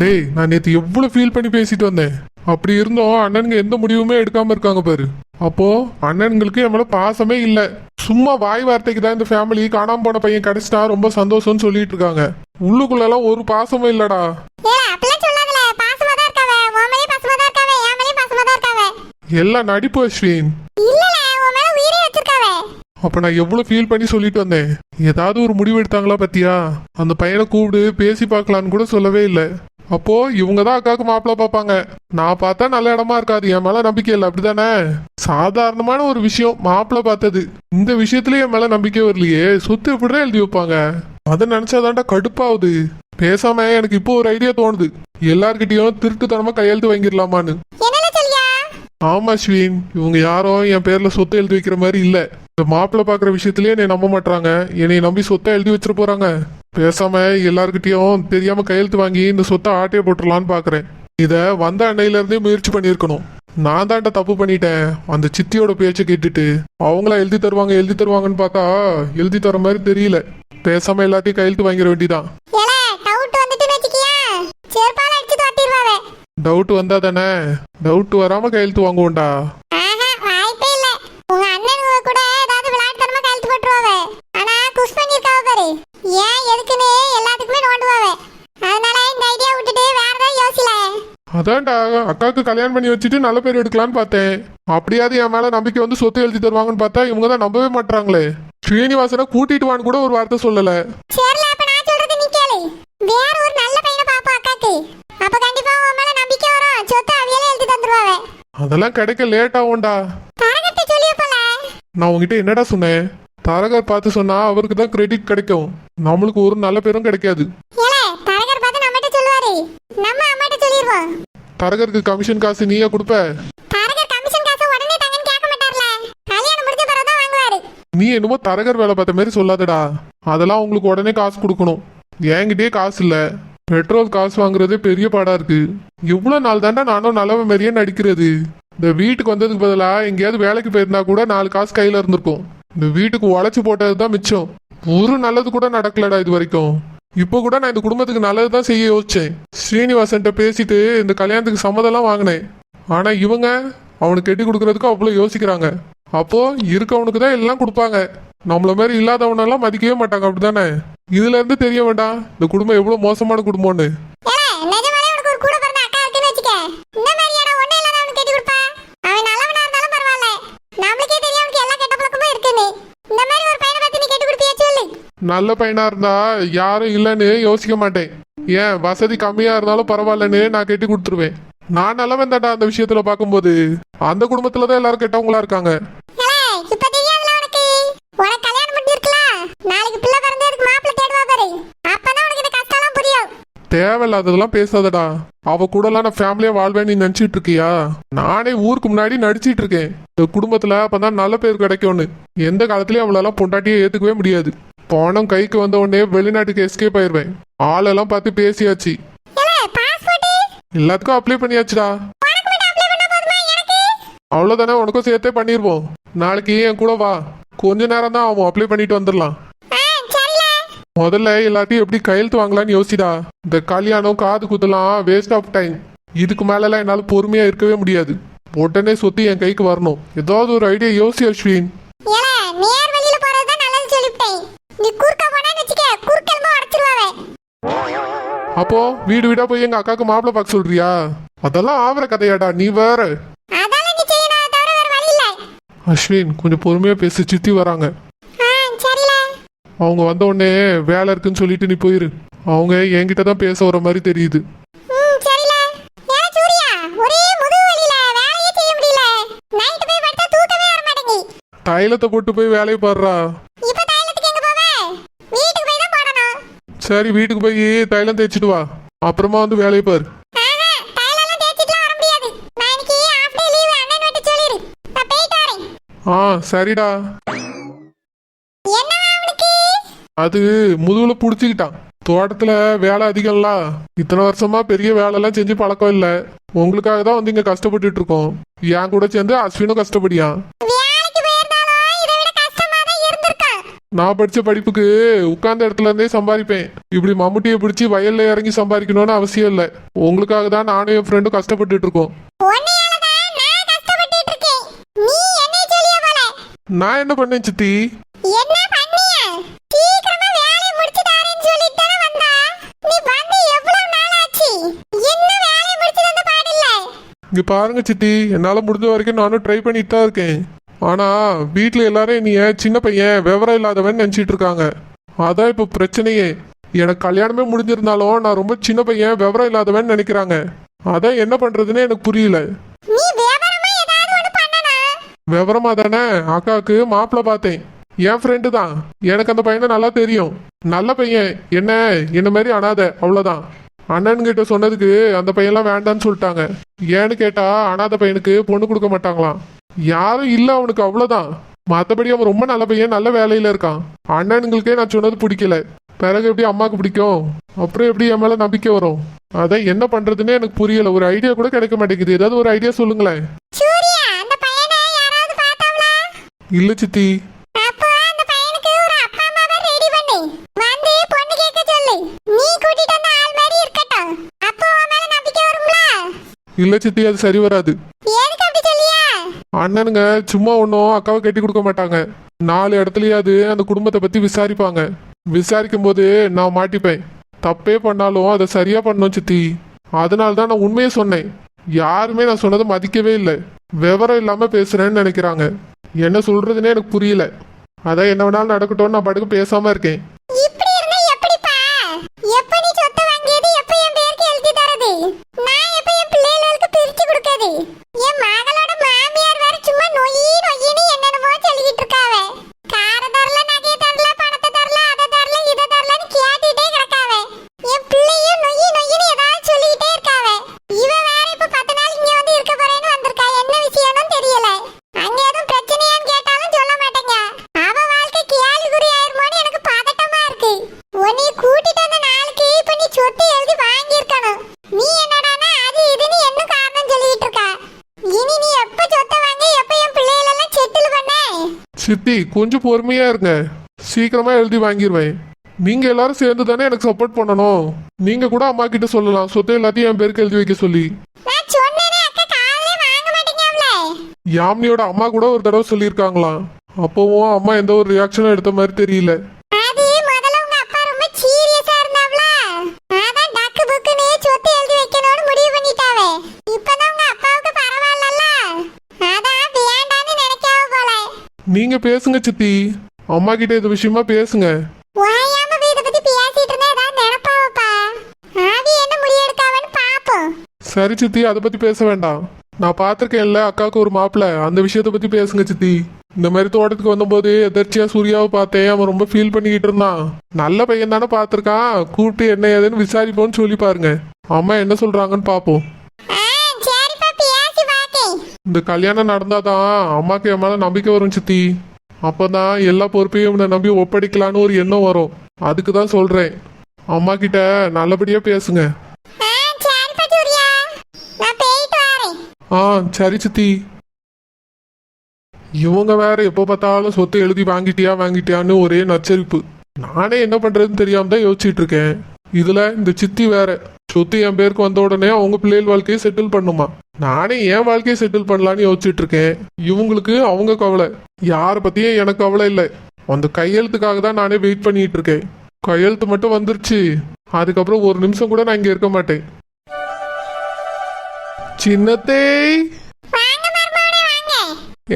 டேய், நான் நேற்று எவ்வளவு ஃபீல் பண்ணி பேசிட்டு வந்தேன். அப்படி இருந்தோம் அண்ணனுங்க எந்த முடிவுமே எடுக்காம இருக்காங்க பாரு. அப்போ அண்ணனுங்களுக்கு என் மேல பாசமே இல்ல. சும்மா வாய் வார்த்தைக்கு தான் இந்த ஃபேமிலி காணாம போன பையன் கிடைச்சிட்டா ரொம்ப சந்தோஷம்னு சொல்லிட்டு இருக்காங்க. உள்ளுக்குள்ள எல்லாம் ஒரு பாசமும் இல்லடா. எல்லாம் நடிப்பு அஸ்வின். அப்ப நான் எவ்வளவு ஃபீல் பண்ணி சொல்லிட்டு வந்தேன். ஏதாவது ஒரு முடிவு எடுத்தாங்களா பத்தியா? அந்த பையனை கூப்பிடு பேசி பார்க்கலான்னு கூட சொல்லவே இல்லை. அப்போ இவங்க தான் அக்காவுக்கு மாப்பிள்ள பார்ப்பாங்க. நான் பார்த்தா நல்ல இடமா இருக்காது, என் மேல நம்பிக்கை இல்லை அப்படிதானே? சாதாரணமான ஒரு விஷயம் மாப்பிள்ள பார்த்தது. இந்த விஷயத்துல என் மேல நம்பிக்கை வரலையே, சொத்து எப்படிதான் எழுதி வைப்பாங்க? அதை நினைச்சாதான்டா கடுப்பாவுது. பேசாம எனக்கு இப்போ ஒரு ஐடியா தோணுது. எல்லார்கிட்டயும் திருட்டுத்தனமா கையெழுத்து வாங்கிடலாமான்னு. ஆமா அஸ்வின், இவங்க யாரும் என் பேர்ல சொத்தை எழுதி வைக்கிற மாதிரி இல்ல. இந்த மாப்பிள்ள பாக்குற விஷயத்திலேயே என்னை நம்ப மாட்டாங்க. என்னை நம்பி சொத்தை எழுதி வச்சிட போறாங்க. பேசாம எல்லார்கிட்டயும் தெரியாம கையெழுத்து வாங்கி இந்த சொத்தை ஆட்டையை போட்டுடலான்னு பாக்குறேன். இத வந்த அன்னையில இருந்தே முயற்சி பண்ணிருக்கணும். நான் தான்ட்ட தப்பு பண்ணிட்டேன். அந்த சித்தியோட பேச்சை கேட்டுட்டு அவங்களா எழுதி தருவாங்கன்னு பார்த்தா எழுதி தர மாதிரி தெரியல. பேசாம எல்லாத்தையும் கையெழுத்து வாங்கிட வேண்டிதான். டவுட் வந்தா தானே? டவுட் வராம கையெழுத்து வாங்குவோம்டா. அதான்டா அக்காவுக்கு கல்யாணம் பண்ணி வச்சுட்டு நல்ல பேர் எடுக்கலான்னு பார்த்தேன். அப்படியாவது என் மேல நம்பிக்கை வந்து சொத்து எழுதி தருவாங்கன்னு பார்த்தா இவங்க தான் நம்பவே மாட்டாங்களே. ஸ்ரீனிவாசனை கூட்டிட்டு வான்னு கூட ஒரு வார்த்தை சொல்லல. அதெல்லாம் கிடைக்க லேட் ஆகும்டா. நான் உங்ககிட்ட என்னடா சொன்னேன்? தரகர் பார்த்து சொன்னா அவருக்கு தான் கிரெடிட் கிடைக்கும், நம்மளுக்கு ஒரு நல்ல பேரும் கிடைக்காது. தரகருக்கு கமிஷன் காசு நீயா கொடுப்ப? நீ என்னமோ தரகர் வேலை பார்த்த மாதிரி சொல்லாதடா. அதெல்லாம் உங்களுக்கு உடனே காசு கொடுக்கணும். என்கிட்டயே காசு இல்ல. பெட்ரோல் காசு வாங்குறதே பெரிய பாடா இருக்கு. இவ்வளவு நாள் தாண்டா நானும் நல்லவ மாதிரியே நடிக்கிறது. இந்த வீட்டுக்கு வந்ததுக்கு பதிலா எங்கேயாவது வேலைக்கு போயிருந்தா கூட 4 காசு கையில இருந்திருக்கும். இந்த வீட்டுக்கு உழைச்சு போட்டதுதான் மிச்சம். ஒரு நல்லது கூட நடக்கலடா இது வரைக்கும். இப்போ கூட நான் இந்த குடும்பத்துக்கு நல்லதுதான் செய்ய யோசிச்சேன். ஸ்ரீனிவாசன்ட்ட பேசிட்டு இந்த கல்யாணத்துக்கு சம்மதம்லாம் வாங்கினேன். ஆனா இவங்க அவனுக்கு கட்டி கொடுக்கறதுக்கு அவ்வளவு யோசிக்கிறாங்க. அப்போ இருக்கவனுக்கு தான் எல்லாம் கொடுப்பாங்க. நம்மள மாதிரி இல்லாதவனெல்லாம் மதிக்கவே மாட்டாங்க அப்படித்தானே? இதுல இருந்து தெரிய வேண்டாம் இந்த குடும்பம் எவ்வளவு மோசமான குடும்பம்னு. நல்ல பையனா இருந்தா யாரும் இல்லைன்னு யோசிக்க மாட்டேன். ஏன் வசதி கம்மியா இருந்தாலும் பரவாயில்லன்னு நான் கட்டி கொடுத்துருவேன். நான் நல்லவன் தாண்டா அந்த விஷயத்துல பாக்கும்போது. அந்த குடும்பத்துலதான் எல்லாரும் கெட்டவங்களா இருக்காங்க. தேவையில்லாததெல்லாம் பேசாதடா. அவ கூட எல்லாம் நான் ஃபேமிலியா வாழ்வேன்னு நீ நினைச்சிட்டு இருக்கியா? நானே ஊருக்கு முன்னாடி நடிச்சிட்டு இருக்கேன். இந்த குடும்பத்துல அப்பதான் நல்ல பேர் கிடைக்கும்னு. எந்த காலத்திலயும் அவளெல்லாம் பொண்டாட்டியே ஏத்துக்கவே முடியாது. பணம் கைக்கு வந்த உடனே வெளிநாட்டுக்கு எஸ்கேப் ஆயிருவேன். ஆளெல்லாம் பார்த்து பேசியாச்சு. எல்லாத்துக்கும் அப்ளை பண்ணியாச்சுடா. அவ்வளவுதானே, உனக்கும் சேர்த்தே பண்ணிருவோம். நாளைக்கு என் கூட வா, கொஞ்ச நேரம் தான் ஆகும், அப்ளை பண்ணிட்டு வந்துடலாம். முதல்ல எல்லாத்தையும் எப்படி கையெழுத்து வாங்கலான்னு யோசிடா. இந்த கல்யாணம் காது குத்தலாம் வேஸ்ட் ஆஃப் டைம். இதுக்கு மேலலாம் என்னால பொறுமையா இருக்கவே முடியாது. உடனே சொத்து என் கைக்கு வரணும். ஏதாவது ஒரு ஐடியா யோசி அஸ்வின். அப்போ வீடு வீடா போய் எங்க அக்காக்கு மாப்பிள்ள பார்க்க சொல்றியா? அதெல்லாம் ஆவற கதையாடா நீ வேற. அஸ்வின் கொஞ்சம் பொறுமையா பேசி, சித்தி வராங்க. அவங்க வந்த உடனே வேலை இருக்குன்னு சொல்லிட்டு நீ போயிரு. அவங்க என்கிட்ட தான் பேச வர மாதிரி தெரியுது. தைலத்தை போட்டு போய் வேலையை பாடுறா. சரி வீட்டுக்கு போய் தைலம் தேய்ச்சிட்டு வா, அப்புறமா வந்து வேலையை பாரு. சரிடா. அது முதுகுல புடிச்சுக்கிட்டான். தோட்டத்துல வேலை அதிகம்ல. இத்தனை வருஷமா பெரிய வேலை எல்லாம் செஞ்சு பழக்கம் இல்ல. உங்களுக்காக தான் வந்து இங்க கஷ்டப்பட்டுட்டு இருக்கோம். என் கூட சேர்ந்து அஸ்வினும் கஷ்டப்படியான். நான் படிச்ச படிப்புக்கு உட்கார்ந்த இடத்துல இருந்தே சம்பாதிப்பேன். இப்படி மம்முட்டியை பிடிச்சி வயல்ல இறங்கி சம்பாதிக்கணும்னு அவசியம் இல்லை. உங்களுக்காக தான் நானும் என் ஃப்ரெண்டும் கஷ்டப்பட்டுட்டு இருக்கோம். நான் என்ன பண்ணேன் சித்தி? இங்க பாருங்க சித்தி, என்னால முடிஞ்ச வரைக்கும் நானும் ட்ரை பண்ணிட்டு தான் இருக்கேன். ஆனா வீட்டுல எல்லாரும் நீ சின்ன பையன் விவரம் இல்லாதவன் நினைச்சிட்டு இருக்காங்க. அதான் இப்ப பிரச்சனையே. எனக்கு கல்யாணமே முடிஞ்சிருந்தாலும் நான் ரொம்ப சின்ன பையன் விவரம் இல்லாதவன் நினைக்கிறாங்க. அதான் என்ன பண்றதுன்னு எனக்கு புரியல. விவரமா தானே அக்காவுக்கு மாப்பிள்ள பார்த்தேன். என் ஃப்ரெண்டு தான். எனக்கு அந்த பையனை நல்லா தெரியும். நல்ல பையன். என்ன மாதிரி அனாதை, அவ்வளவுதான். அண்ணன்கிட்ட சொன்னதுக்கு அந்த பையன்லாம் வேண்டான்னு சொல்லிட்டாங்க. ஏன்னு கேட்டா அனாதை பையனுக்கு பொண்ணு கொடுக்க மாட்டாங்களாம். யாரும் இல்ல அவனுக்கு, அவ்வளவுதான். மற்றபடி அவன் ரொம்ப நல்ல பையன், நல்ல வேலையில இருக்கான். அண்ணனுங்களுக்கே நான் சொன்னது பிடிக்கல. பிறகு எப்படி அம்மாவுக்கு பிடிக்கும்? அப்புறம் எப்படி என் மேல நம்பிக்கை வரும்? அதான் என்ன பண்றதுன்னு எனக்கு புரியல. ஒரு ஐடியா கூட கிடைக்க மாட்டேங்குது. ஏதாவது ஒரு ஐடியா சொல்லுங்களேன். இல்ல சித்தி. இல்ல சித்தி, அது சரி வராது. அண்ணனுங்க சும்மா ஒன்னும் அக்காவை கட்டி கொடுக்க மாட்டாங்க. 4 இடத்துலயாவது அந்த குடும்பத்தை பத்தி விசாரிப்பாங்க. விசாரிக்கும் போது நான் மாட்டிப்பேன். தப்பே பண்ணாலும் அதை சரியா பண்ணணும் சித்தி. அதனாலதான் நான் உண்மையை சொன்னேன். யாருமே நான் சொன்னதை மதிக்கவே இல்லை. விவரம் இல்லாம பேசுறேன்னு நினைக்கிறாங்க. என்ன சொல்றதுன்னே எனக்கு புரியல. அதான் என்ன வேணாலும் நடக்கட்டும், நான் பாட்டுக்கு பேசாம இருக்கேன். சித்தி கொஞ்சம் பொறுமையா இருங்க. சீக்கிரமா எழுதி வாங்கிடுவேன். நீங்க எல்லாரும் சேர்ந்து தானே எனக்கு சப்போர்ட் பண்ணணும். நீங்க கூட அம்மா கிட்ட சொல்லலாம் சொத்தை எல்லாத்தையும் என் பேருக்கு எழுதி வைக்க சொல்லி. யாமினியோட அம்மா கூட ஒரு தடவை சொல்லியிருக்காங்களாம். அப்பவும் அம்மா எந்த ஒரு ரியாக்ஷனும் எடுத்த மாதிரி தெரியல. நீங்க பேசுங்க சித்தி. அம்மா கிட்ட இது விஷயமா பேசுங்க. சரி சித்தி, அதை பத்தி பேச வேண்டாம். நான் பாத்திருக்கேன்ல அக்காவுக்கு ஒரு மாப்பிள்ள, அந்த விஷயத்த பத்தி பேசுங்க சித்தி. இந்த மாதிரி தோட்டத்துக்கு வந்தபோது எதர்ச்சியா சூர்யாவை பார்த்தேன். அவன் ரொம்ப ஃபீல் பண்ணிக்கிட்டு இருந்தான். நல்ல பையன் தானே பாத்திருக்கான். கூப்பிட்டு என்ன ஏதுன்னு விசாரிப்போன்னு சொல்லி பாருங்க. அம்மா என்ன சொல்றாங்கன்னு பாப்போம். இந்த கல்யாணம் நடந்தாதான் அம்மாக்கு என் மேல நம்பிக்கை வரும் சித்தி. அப்பதான் எல்லா பொறுப்பையும் இவனை நம்பி ஒப்படைக்கலான்னு ஒரு எண்ணம் வரும். அதுக்கு தான் சொல்றேன். அம்மா கிட்ட நல்லபடியா பேசுங்க. சரி சித்தி. இவங்க வேற எப்போ பார்த்தாலும் சொத்தை எழுதி வாங்கிட்டியான்னு ஒரே நச்சரிப்பு. நானே என்ன பண்றதுன்னு தெரியாம தான் யோசிச்சுட்டு இருக்கேன். இதுல இந்த சித்தி வேற சொத்து என் பேருக்கு வந்த உடனே அவங்க பிள்ளைகள் வாழ்க்கையை செட்டில் பண்ணுமா. நானே என் வாழ்க்கையை செட்டில் பண்ணலான்னு யோசிச்சுட்டு இருக்கேன். இவங்களுக்கு அவங்க கவலை. யார பத்தியும் எனக்கு கவலை இல்லை. அந்த கையெழுத்துக்காக தான் நானே வெயிட் பண்ணிட்டு இருக்கேன். கையெழுத்து மட்டும் வந்துருச்சு, அதுக்கப்புறம் ஒரு நிமிஷம் கூட நான் இங்க இருக்க மாட்டேன். சின்னத்தே,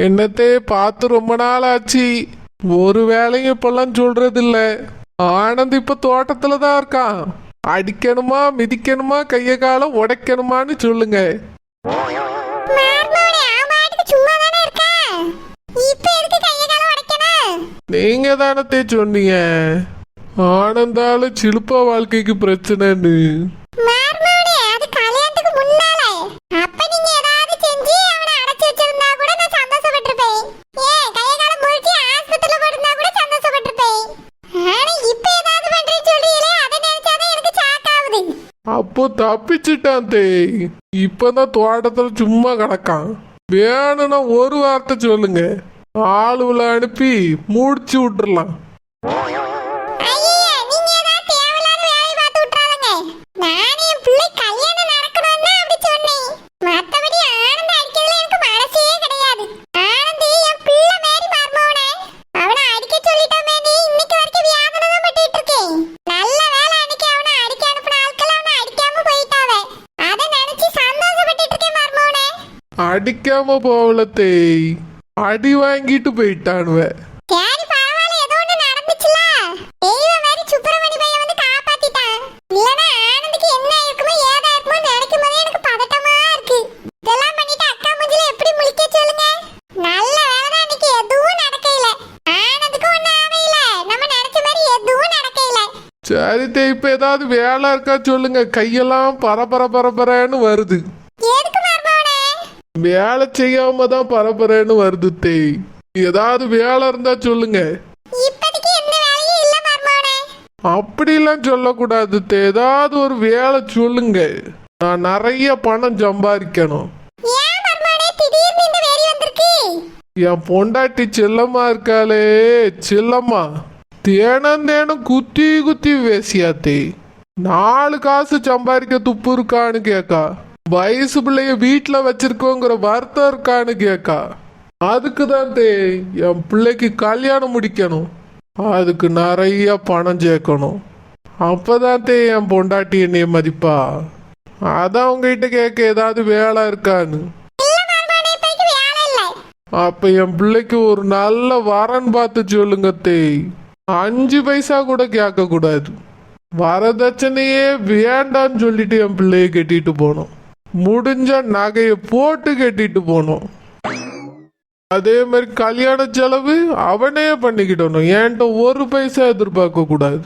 என்னத்தே பார்த்து ரொம்ப நாள் ஆச்சு. ஒரு வேலையும் இப்பெல்லாம் சொல்றது இல்ல. ஆனந்த் இப்ப தோட்டத்துல தான் இருக்கான். அடிக்கணுமா மிதிக்கணுமா கைய கால உடைக்கணுமான்னு சொல்லுங்க. நீங்க தானே சொன்னீங்க ஆனந்தால சிலுப்பா வாழ்க்கைக்கு பிரச்சனைன்னு. அப்போ தப்பிச்சுட்டான் தே. இப்பதான் தோட்டத்துல சும்மா கிடக்கான். வேணும்னா ஒரு வார்த்தை சொல்லுங்க, ஆளுகளை அனுப்பி முடிச்சு விட்டுறலாம். அடிக்காம போகல தேய், அடி வாங்கிட்டு போயிட்டானுவ. சரி பரவாயில்ல, ஏதோ ஒண்ணு நடந்துச்சுல. தெய்வ மாதிரி சுப்பிரமணி பையன் வந்து காப்பாத்திட்டான். இல்லனா ஆனந்துக்கு என்ன இருக்குமோ ஏதா இருக்குமோ நினைக்கும் போதே எனக்கு பதட்டமா இருக்கு. இதெல்லாம் பண்ணிட்டு அக்கா மூஞ்சில எப்படி முழிக்க சொல்லுங்க. நல்ல வேலை அன்னைக்கு எதுவும் நடக்கல. ஆனந்துக்கு ஒண்ணு ஆகல, நம்ம நினைச்ச மாதிரி எதுவும் நடக்கல. சரி தேய், இப்ப ஏதாவது வேலை இருக்கா சொல்லுங்க. கையெல்லாம் பரபரன்னு வருது. எதுக்கு மர்மோனே? வேலை செய்யாம தான் பரபரன்னு வருது தேய். ஏதாவது வேலை இருந்தா சொல்லுங்க. இப்போதைக்கு எந்த வேலையும் இல்ல மர்மோனே. அப்படிலாம் சொல்லக்கூடாது தேய், ஏதாவது ஒரு வேலை சொல்லுங்க. நான் நிறைய பணம் சம்பாதிக்கணும். ஏன் மர்மோனே திடீர்னு இந்த வேரி வந்திருக்கு? என் பொண்டாட்டி செல்லம்மா இருக்காளே, செல்லம்மா தேனம் குத்தி குத்தி வேசியாத்தே. 4 காசு சம்பாதிக்க துப்பு இருக்கான்னு கேக்கா. வயசு பிள்ளைய வீட்டுல வச்சிருக்கோங்கிற வருத்தம் இருக்கான்னு கேக்கா. அதுக்கு தான் தே என் பிள்ளைக்கு கல்யாணம் முடிக்கணும். அதுக்கு நிறைய பணம் சேர்க்கணும். அப்பதான் தே என் பொண்டாட்டி என்னைய மதிப்பா. அதான் உங்ககிட்ட கேட்க ஏதாவது வேலை இருக்கான்னு. அப்ப என் பிள்ளைக்கு ஒரு நல்ல வரன் பார்த்து சொல்லுங்க தேய். 5 பைசா கூட கேட்க கூடாது. வரதட்சணையே வேண்டான்னு சொல்லிட்டு என் பிள்ளைய கட்டிட்டு போனோம். முடிஞ்ச நகையை போட்டு கட்டிட்டு போனோம். அதே மாதிரி கல்யாண செலவு அவனே பண்ணிக்கிட்டணும். என்கிட்ட 1 பைசா எதிர்பார்க்க கூடாது.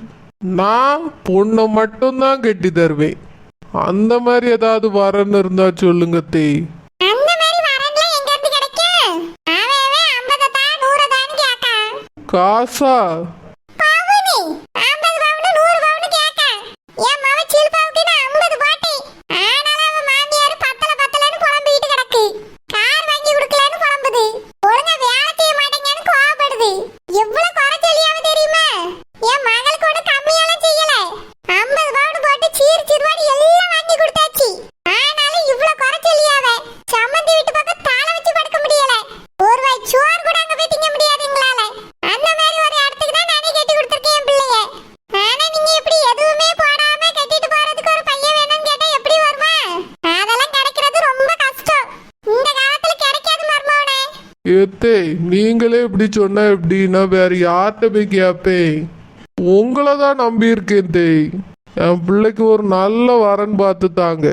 நான் பொண்ணை மட்டும்தான் கட்டி தருவேன். அந்த மாதிரி ஏதாவது வரன்னு இருந்தா சொல்லுங்க தேய். காசா? ஏத்தே, நீங்களே இப்படி சொன்னா எப்படின்னா வேற யார்கிட்ட போய் கேப்பேன்? உங்களை தான் நம்பி இருக்கேன் தேய். என் பிள்ளைக்கு ஒரு நல்ல வரன் பார்த்து தாங்க.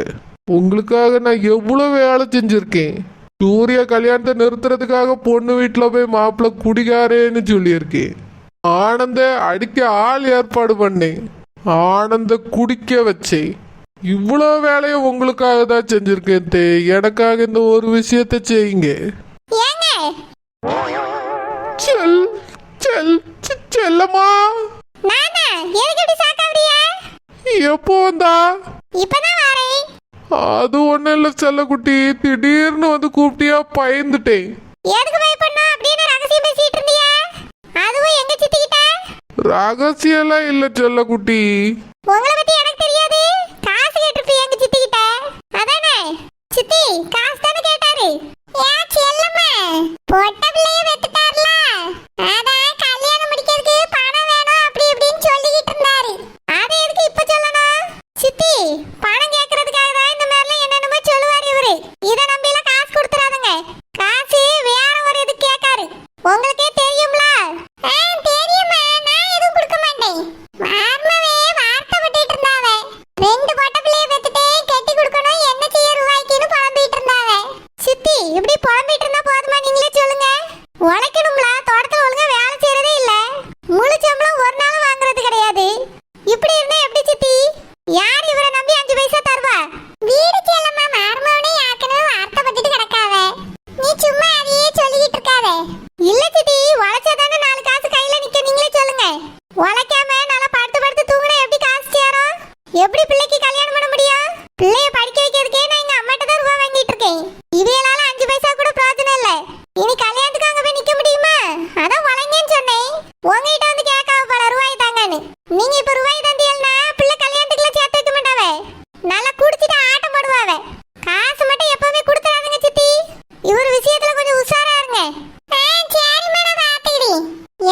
உங்களுக்காக நான் எவ்வளவு வேலை செஞ்சிருக்கேன். சூரிய கல்யாணத்தை நிறுத்துறதுக்காக பொண்ணு வீட்டுல போய் மாப்பிள்ள குடிகாரேன்னு சொல்லியிருக்கேன். ஆனந்த அடிக்க ஆள் ஏற்பாடு பண்ணேன். ஆனந்த குடிக்க வச்சேன். இவ்வளோ வேலையை உங்களுக்காக தான் செஞ்சிருக்கேன் தேய். எனக்காக இந்த ஒரு விஷயத்த செய்யுங்க. செல்லம்மா, எப்போ வந்தா? அது ஒண்ணு இல்ல செல்லக்குட்டி, திடீர்னு வந்து கூப்பிட்டியா, பயந்துட்டேன். ரகசியம் எல்லாம் இல்ல செல்லக்குட்டி.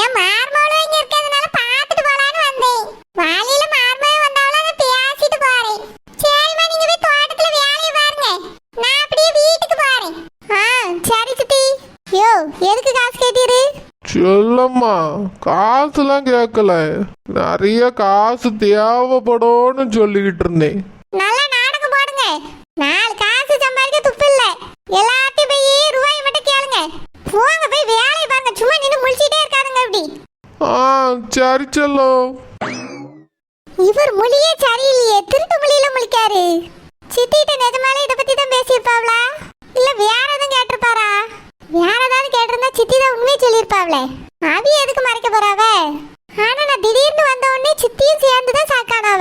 என் மார்மோளும் இங்க இருக்கிறதுனால பார்த்துட்டு போலான்னு வந்தேன். வாலியில மார்மோ வந்தாலும் அதை பேசிட்டு காசுலாம் கேட்கல, நிறைய காசு தேவைப்படும்னு சொல்லிக்கிட்டு இருந்தேன். நல்ல நாடகம் போடுங்க. 4 காசு சம்பாதிக்க துப்பு இல்ல. எல்லாத்தையும் போய் ரூபாய் மட்டும் கேளுங்க. போங்க போய் வேலையை பாருங்க. சும்மா நின்று முழிச்சிட்டே இருக்காதுங்க அப்படி. சரி செல்லம். இவர் மொழியே சரியில்லையே, திருட்டு மொழியில முழிக்காரு. சித்திட்ட நிஜமாலே இதை பத்தி தான் பேசியிருப்பாவளா இல்ல வேற எதுவும் கேட்டிருப்பாரா? வேற ஏதாவது கேட்டிருந்தா சித்தி தான் உண்மையை சொல்லியிருப்பாவளே. அவி எதுக்கு மறைக்க போறாவ? ஆனா நான் திடீர்னு வந்த உடனே சித்தியும் சேர்ந்துதான் சாக்கானாவ.